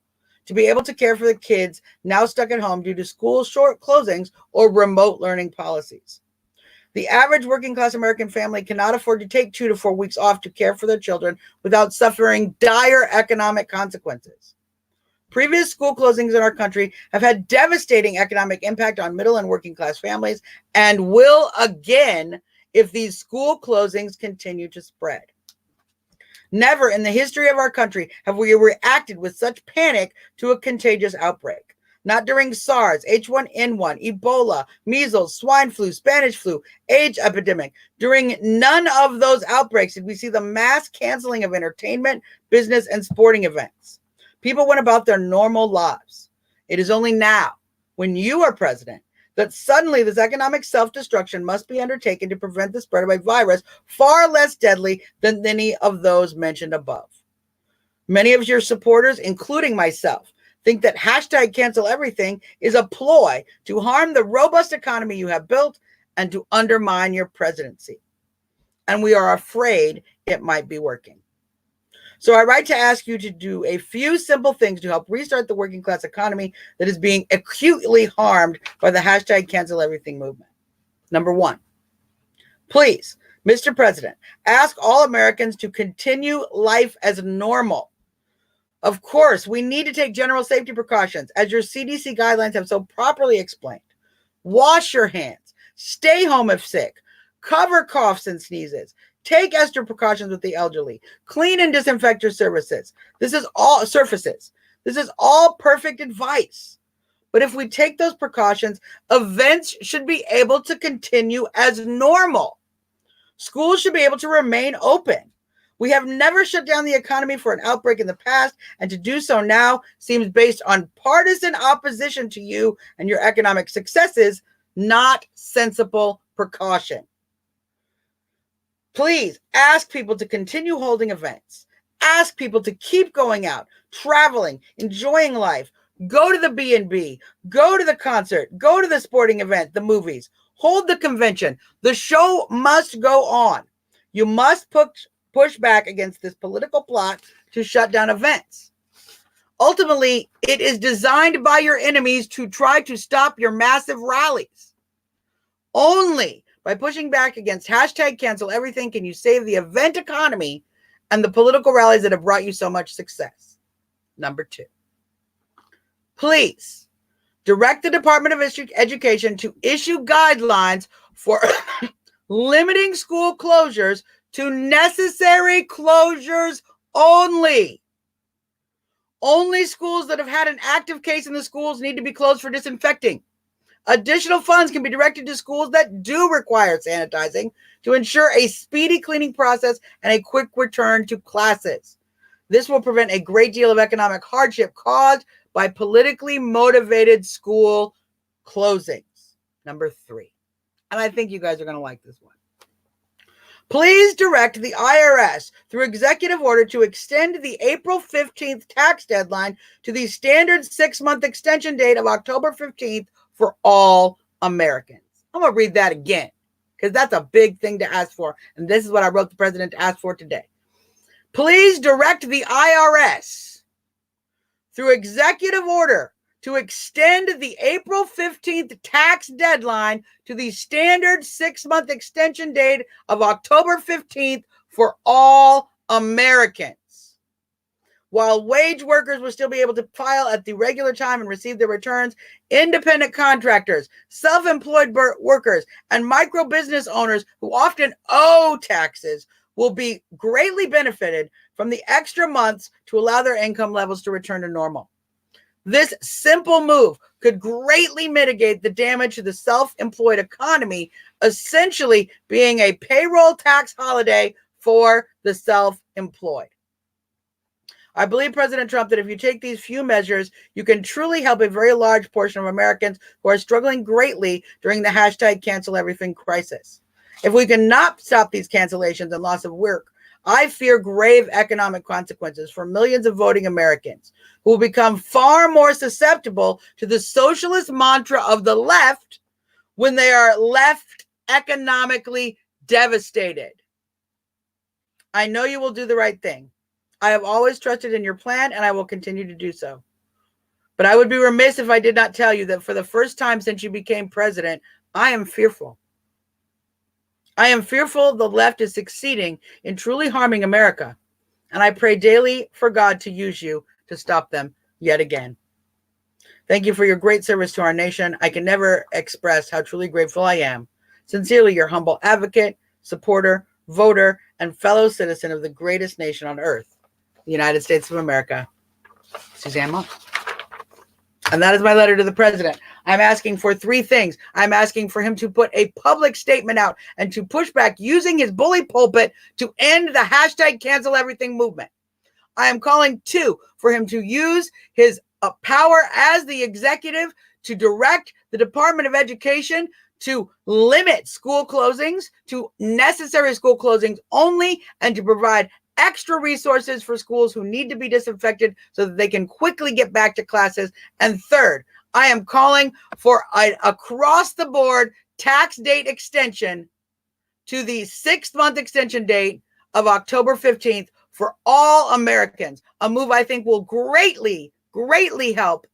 to be able to care for the kids now stuck at home due to school short closings or remote learning policies. The average working class American family cannot afford to take 2 to 4 weeks off to care for their children without suffering dire economic consequences. Previous school closings in our country have had devastating economic impact on middle and working class families and will again if these school closings continue to spread. Never in the history of our country have we reacted with such panic to a contagious outbreak. Not during SARS, H1N1, Ebola, measles, swine flu, Spanish flu, AIDS epidemic. During none of those outbreaks did we see the mass canceling of entertainment, business, and sporting events. People went about their normal lives. It is only now, when you are president, that suddenly this economic self-destruction must be undertaken to prevent the spread of a virus far less deadly than any of those mentioned above. Many of your supporters, including myself, think that hashtag cancel everything is a ploy to harm the robust economy you have built and to undermine your presidency. And we are afraid it might be working. So I write to ask you to do a few simple things to help restart the working class economy that is being acutely harmed by the hashtag cancel everything movement. Number 1, please, Mr. President, ask all Americans to continue life as normal. Of course, we need to take general safety precautions, as your CDC guidelines have so properly explained. Wash your hands, stay home if sick, cover coughs and sneezes, take extra precautions with the elderly, clean and disinfect your surfaces. This is all perfect advice. But if we take those precautions, events should be able to continue as normal. Schools should be able to remain open. We have never shut down the economy for an outbreak in the past, and to do so now seems based on partisan opposition to you and your economic successes, not sensible precaution. Please ask people to continue holding events. Ask people to keep going out, traveling, enjoying life. Go to the B&B, go to the concert, go to the sporting event, the movies, hold the convention. The show must go on. You must push back against this political plot to shut down events. Ultimately, it is designed by your enemies to try to stop your massive rallies. Only by pushing back against hashtag cancel everything can you save the event economy and the political rallies that have brought you so much success. Number 2, please direct the Department of Education to issue guidelines for limiting school closures to necessary closures only. Only schools that have had an active case in the schools need to be closed for disinfecting. Additional funds can be directed to schools that do require sanitizing to ensure a speedy cleaning process and a quick return to classes. This will prevent a great deal of economic hardship caused by politically motivated school closings. Number 3, and I think you guys are going to like this one. Please direct the IRS through executive order to extend the April 15th tax deadline to the standard 6-month extension date of October 15th for all Americans. I'm going to read that again because that's a big thing to ask for. And this is what I wrote the president to ask for today. Please direct the IRS through executive order to extend the April 15th tax deadline to the standard 6-month extension date of October 15th for all Americans. While wage workers will still be able to file at the regular time and receive their returns, independent contractors, self-employed workers, and micro business owners who often owe taxes will be greatly benefited from the extra months to allow their income levels to return to normal. This simple move could greatly mitigate the damage to the self-employed economy, essentially being a payroll tax holiday for the self-employed. I believe, President Trump, that if you take these few measures, you can truly help a very large portion of Americans who are struggling greatly during the hashtag cancel everything crisis. If we cannot stop these cancellations and loss of work, I fear grave economic consequences for millions of voting Americans who will become far more susceptible to the socialist mantra of the left when they are left economically devastated. I know you will do the right thing. I have always trusted in your plan, and I will continue to do so. But I would be remiss if I did not tell you that for the first time since you became president, I am fearful. I am fearful the left is succeeding in truly harming America, and I pray daily for God to use you to stop them yet again. Thank you for your great service to our nation. I can never express how truly grateful I am. Sincerely, your humble advocate, supporter, voter, and fellow citizen of the greatest nation on earth, the United States of America, Suzzanne Monk. And that is my letter to the president. I'm asking for 3 things. I'm asking for him to put a public statement out and to push back using his bully pulpit to end the hashtag cancel everything movement. I am calling 2 for him to use his power as the executive to direct the Department of Education to limit school closings to necessary school closings only, and to provide extra resources for schools who need to be disinfected so that they can quickly get back to classes. And 3rd, I am calling for an across-the-board tax date extension to the 6th-month extension date of October 15th for all Americans. A move I think will greatly help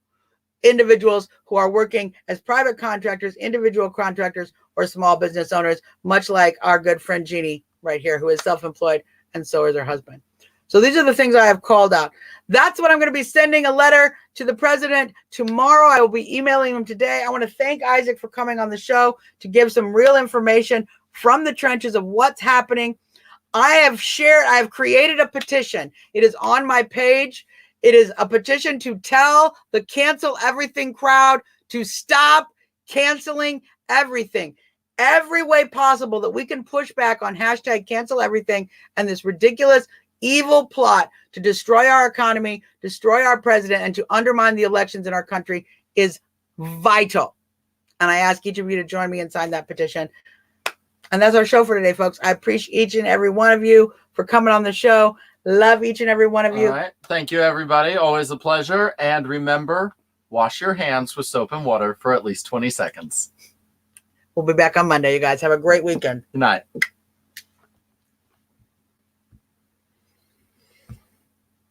individuals who are working as private contractors, individual contractors, or small business owners, much like our good friend Jeannie right here, who is self-employed, and so is her husband. So these are the things I have called out. That's what I'm going to be sending a letter to the president tomorrow. I will be emailing him today. I want to thank Isaac for coming on the show to give some real information from the trenches of what's happening. I have created a petition. It is on my page. It is a petition to tell the cancel everything crowd to stop canceling everything. Every way possible that we can push back on hashtag cancel everything and this ridiculous, evil plot to destroy our economy, destroy our president, and to undermine the elections in our country is vital. And I ask each of you to join me and sign that petition. And that's our show for today, folks. I appreciate each and every one of you for coming on the show. Love each and every one of you. All right. Thank you, everybody. Always a pleasure. And remember, wash your hands with soap and water for at least 20 seconds. We'll be back on Monday, you guys. Have a great weekend. Good night.